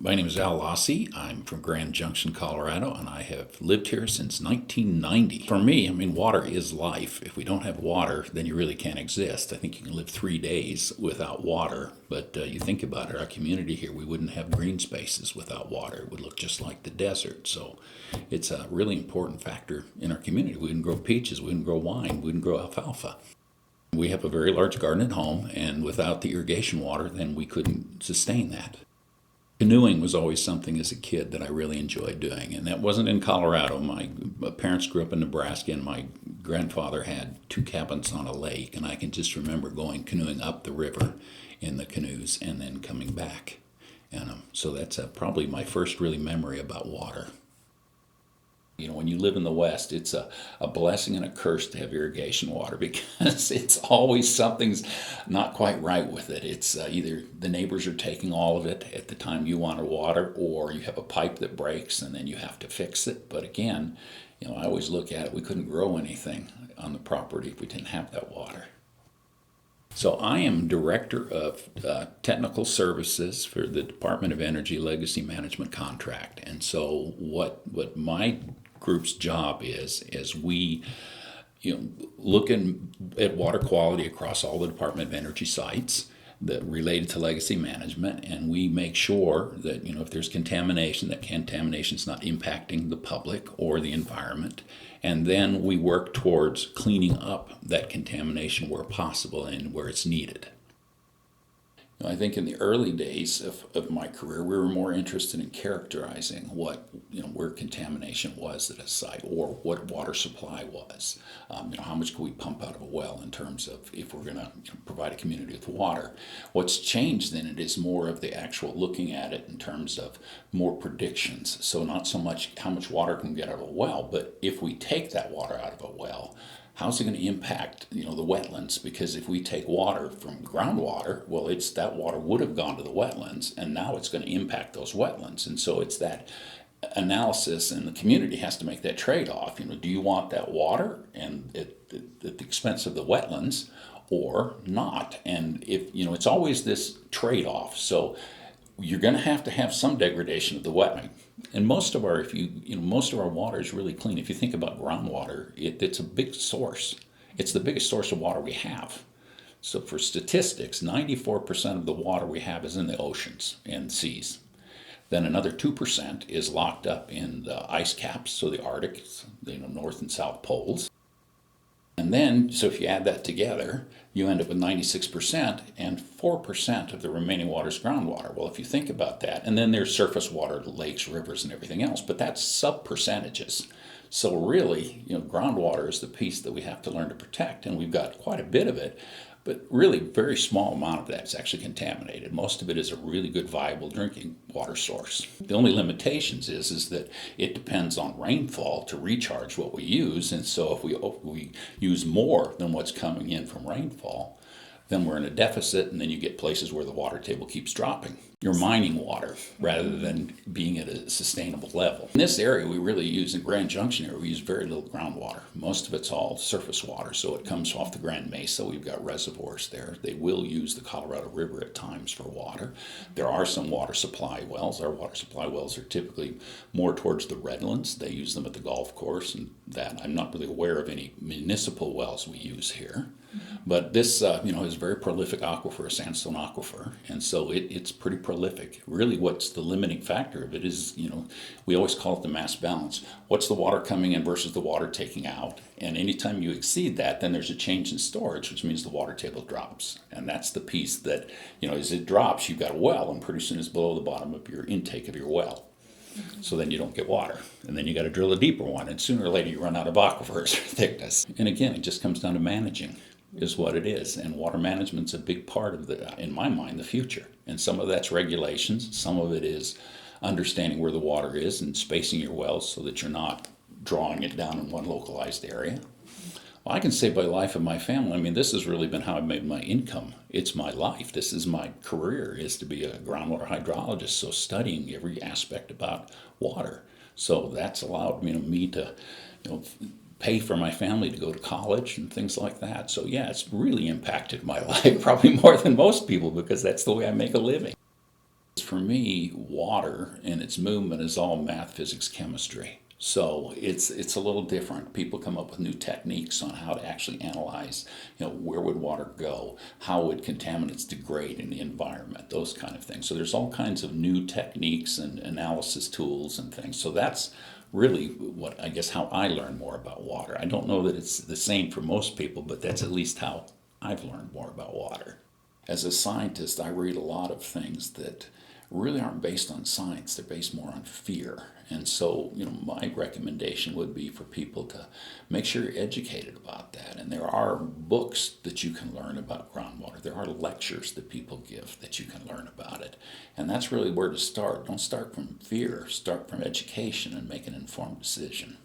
My name is Laase. I'm from Grand Junction, Colorado, and I have lived here since 1990. For me, water is life. If we don't have water, then you really can't exist. I think you can live 3 days without water, but you think about it, our community here, we wouldn't have green spaces without water. It would look just like the desert. So it's a really important factor in our community. We wouldn't grow peaches, we wouldn't grow wine, we wouldn't grow alfalfa. We have a very large garden at home, and without the irrigation water, then we couldn't sustain that. Canoeing was always something as a kid that I really enjoyed doing, and that wasn't in Colorado. My parents grew up in Nebraska, and my grandfather had 2 cabins on a lake, and I can just remember going canoeing up the river in the canoes and then coming back. And so that's probably my first really memory about water. You know, when you live in the West, it's a blessing and a curse to have irrigation water because it's always something's not quite right with it. It's either the neighbors are taking all of it at the time you want to water, or you have a pipe that breaks and then you have to fix it. But again, you know, I always look at it, we couldn't grow anything on the property if we didn't have that water. So I am Director of Technical Services for the Department of Energy Legacy Management Contract. And so what my group's job is we look at water quality across all the Department of Energy sites that related to legacy management, and we make sure that if there's contamination, that contamination's not impacting the public or the environment. And then we work towards cleaning up that contamination where possible and where it's needed. I think in the early days of my career, we were more interested in characterizing where contamination was at a site, or what water supply was. How much can we pump out of a well in terms of if we're going to provide a community with water. What's changed then, it is more of the actual looking at it in terms of more predictions. So not so much how much water can we get out of a well, but if we take that water out of a well, how's it going to impact the wetlands? Because if we take water from groundwater, well, that water would have gone to the wetlands, and now it's going to impact those wetlands. And so it's that analysis, and the community has to make that trade-off. Do you want that water and at the expense of the wetlands, or not? And if it's always this trade-off. So you're going to have some degradation of the wetland. And most of our water is really clean. If you think about groundwater, it's a big source. It's the biggest source of water we have. So for statistics, 94% of the water we have is in the oceans and seas. Then another 2% is locked up in the ice caps, so the Arctic, North and South poles. And then, so if you add that together, you end up with 96%, and 4% of the remaining water is groundwater. Well, if you think about that, and then there's surface water, lakes, rivers, and everything else, but that's sub-percentages. So really, groundwater is the piece that we have to learn to protect, and we've got quite a bit of it, but really very small amount of that is actually contaminated. Most of it is a really good, viable drinking water source. The only limitations is that it depends on rainfall to recharge what we use, and so if we use more than what's coming in from rainfall, then we're in a deficit, and then you get places where the water table keeps dropping. You're mining water rather than being at a sustainable level. In this area, we really use, in Grand Junction area, we use very little groundwater. Most of it's all surface water, so it comes off the Grand Mesa. We've got reservoirs there. They will use the Colorado River at times for water. There are some water supply wells. Our water supply wells are typically more towards the Redlands. They use them at the golf course, and that I'm not really aware of any municipal wells we use here. But this, is a very prolific aquifer, a sandstone aquifer, and so it's pretty prolific. Really, what's the limiting factor of it is, we always call it the mass balance. What's the water coming in versus the water taking out? And anytime you exceed that, then there's a change in storage, which means the water table drops. And that's the piece that, as it drops, you've got a well, and pretty soon it's below the bottom of your intake of your well. So then you don't get water. And then you got to drill a deeper one, and sooner or later you run out of aquifers thickness. And again, it just comes down to managing. Is what it is, and water management's a big part of in my mind, the future. And some of that's regulations, some of it is understanding where the water is and spacing your wells so that you're not drawing it down in one localized area. Well, I can say by life of my family, this has really been how I've made my income. It's my life. This is my career, is to be a groundwater hydrologist, so studying every aspect about water. So that's allowed me to, pay for my family to go to college and things like that. So yeah, it's really impacted my life, probably more than most people, because that's the way I make a living. For me, water and its movement is all math, physics, chemistry. So it's a little different. People come up with new techniques on how to actually analyze, where would water go? How would contaminants degrade in the environment? Those kind of things. So there's all kinds of new techniques and analysis tools and things. So that's really what I guess how I learn more about water. I don't know that it's the same for most people, but that's at least how I've learned more about water. As a scientist, I read a lot of things that really aren't based on science. They're based more on fear. And so, my recommendation would be for people to make sure you're educated about that. And there are books that you can learn about groundwater. There are lectures that people give that you can learn about it. And that's really where to start. Don't start from fear. Start from education and make an informed decision.